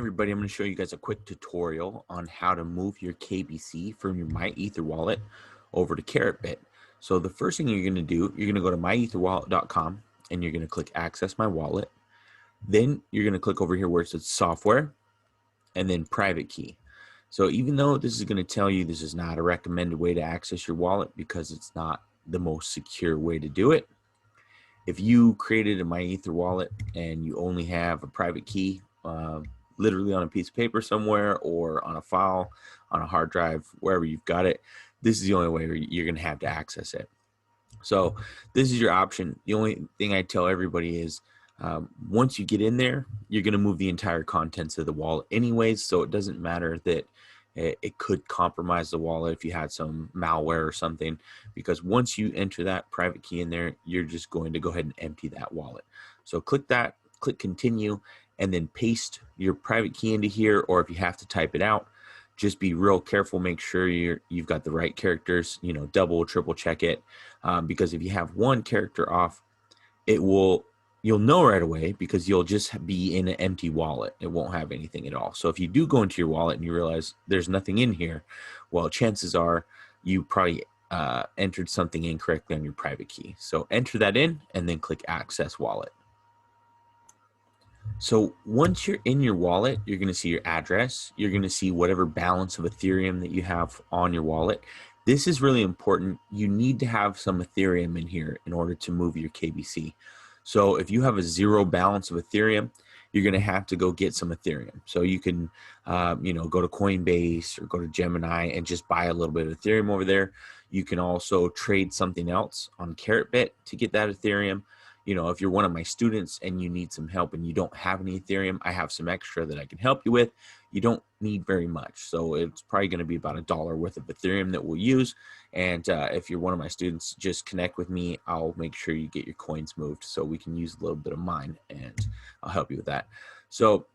Everybody, I'm going to show you guys a quick tutorial on how to move your KBC from your MyEther wallet over to Karatbit. So the first thing you're going to do, you're going to go to myetherwallet.com and you're going to click Access My Wallet. Then you're going to click over here where it says Software and then Private Key. So even though this is going to tell you this is not a recommended way to access your wallet because it's not the most secure way to do it, if you created a MyEther wallet and you only have a private key, literally on a piece of paper somewhere or on a file, on a hard drive, wherever you've got it, this is the only way you're going to have to access it. So this is your option. The only thing I tell everybody is once you get in there, you're going to move the entire contents of the wallet anyways. So it doesn't matter that it could compromise the wallet if you had some malware or something, because once you enter that private key in there, you're just going to go ahead and empty that wallet. So click that, click continue, and then paste your private key into here, or if you have to type it out, just be real careful, make sure you've got the right characters, double, triple check it, because if you have one character off, you'll know right away because you'll just be in an empty wallet. It won't have anything at all. So if you do go into your wallet and you realize there's nothing in here, well, chances are you probably entered something incorrectly on your private key. So enter that in and then click Access Wallet. So once you're in your wallet, you're going to see your address. You're going to see whatever balance of Ethereum that you have on your wallet. This is really important. You need to have some Ethereum in here in order to move your KBC. So if you have a zero balance of Ethereum, you're going to have to go get some Ethereum. So you can, go to Coinbase or go to Gemini and just buy a little bit of Ethereum over there. You can also trade something else on Karatbit to get that Ethereum. If you're one of my students and you need some help and you don't have any Ethereum, I have some extra that I can help you with. You don't need very much. So it's probably going to be about $1 worth of Ethereum that we'll use. And if you're one of my students, just connect with me. I'll make sure you get your coins moved so we can use a little bit of mine, and I'll help you with that. So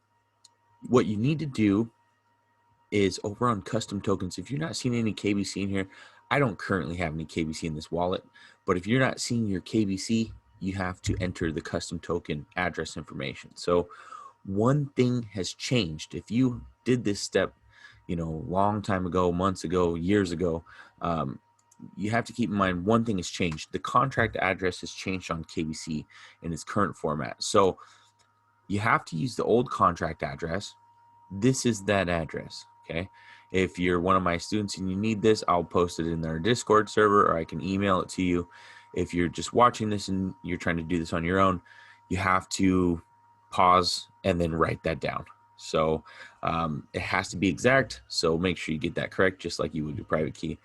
what you need to do is over on custom tokens, if you're not seeing any KBC in here, I don't currently have any KBC in this wallet, but if you're not seeing your KBC, you have to enter the custom token address information. So one thing has changed. If you did this step, long time ago, months ago, years ago, you have to keep in mind one thing has changed. The contract address has changed on KBC in its current format. So you have to use the old contract address. This is that address, okay? If you're one of my students and you need this, I'll post it in our Discord server, or I can email it to you. If you're just watching this and you're trying to do this on your own, you have to pause and then write that down. So it has to be exact. So make sure you get that correct, just like you would your private key.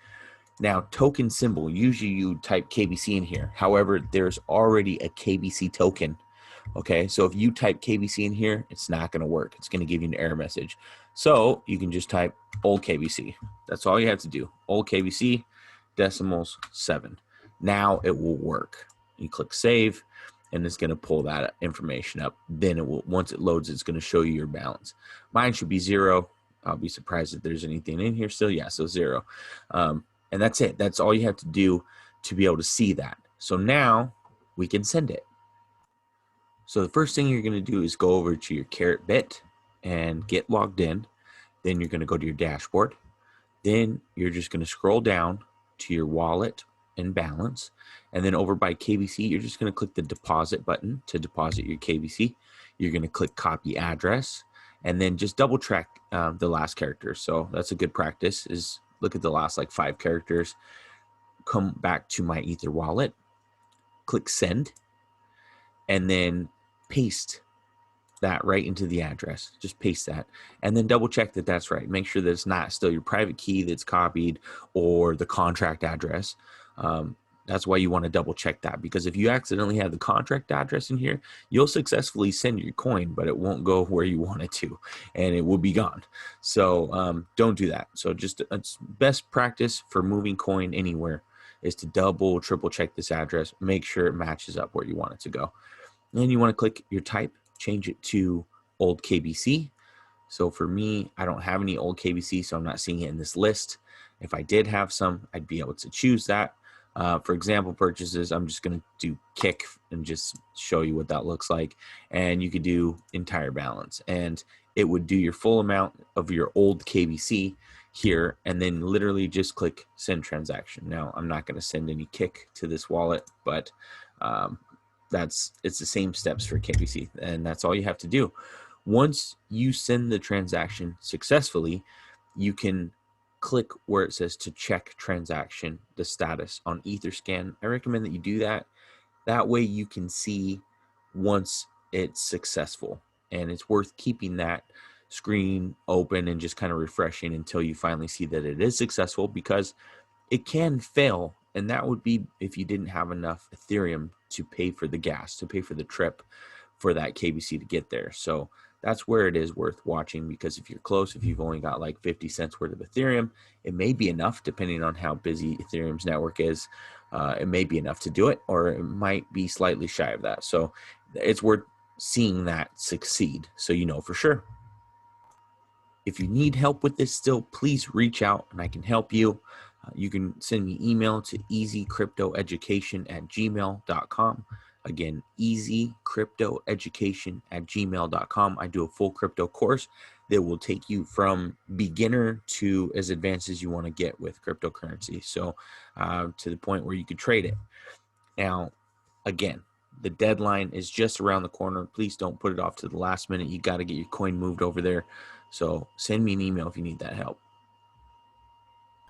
Now, token symbol, usually you type KBC in here. However, there's already a KBC token. Okay, so if you type KBC in here, it's not going to work. It's going to give you an error message. So you can just type old KBC. That's all you have to do. Old KBC, decimals 7. Now it will work. You click save, and it's going to pull that information up. Then it will, once it loads, it's going to show you your balance. Mine should be 0. I'll be surprised if there's anything in here still. Yeah, so 0. And that's it. That's all you have to do to be able to see that. So now we can send it. So the first thing you're going to do is go over to your Karatbit and get logged in. Then you're going to go to your dashboard. Then you're just going to scroll down to your wallet and balance. And then over by KBC, you're just going to click the deposit button to deposit your KBC. You're going to click copy address and then just double check the last character. So that's a good practice, is look at the last like 5 characters. Come back to my Ether wallet, click send, and then paste that right into the address. Just paste that and then double check that that's right. Make sure that it's not still your private key that's copied or the contract address. That's why you want to double check that, because if you accidentally have the contract address in here, you'll successfully send your coin, but it won't go where you want it to, and it will be gone. So don't do that. So just it's best practice for moving coin anywhere is to double, triple check this address, make sure it matches up where you want it to go. And then you want to click your type, change it to old KBC. So for me, I don't have any old KBC, so I'm not seeing it in this list. If I did have some, I'd be able to choose that. For example purchases, I'm just going to do kick and just show you what that looks like. And you could do entire balance, and it would do your full amount of your old KBC here, and then literally just click send transaction. Now, I'm not going to send any kick to this wallet, but it's the same steps for KBC, and that's all you have to do. Once you send the transaction successfully, you can click where it says to check transaction, the status on Etherscan. I recommend that you do that. That way you can see once it's successful, and it's worth keeping that screen open and just kind of refreshing until you finally see that it is successful, because it can fail, and that would be if you didn't have enough Ethereum to pay for the gas, to pay for the trip for that KBC to get there. So that's where it is worth watching, because if you're close, if you've only got like 50 cents worth of Ethereum, it may be enough depending on how busy Ethereum's network is. It may be enough to do it, or it might be slightly shy of that. So it's worth seeing that succeed so you know for sure. If you need help with this still, please reach out and I can help you. You can send me email to easycryptoeducation@gmail.com. Again, easycryptoeducation@gmail.com. I do a full crypto course that will take you from beginner to as advanced as you want to get with cryptocurrency. So to the point where you could trade it. Now, again, the deadline is just around the corner. Please don't put it off to the last minute. You got to get your coin moved over there. So send me an email if you need that help.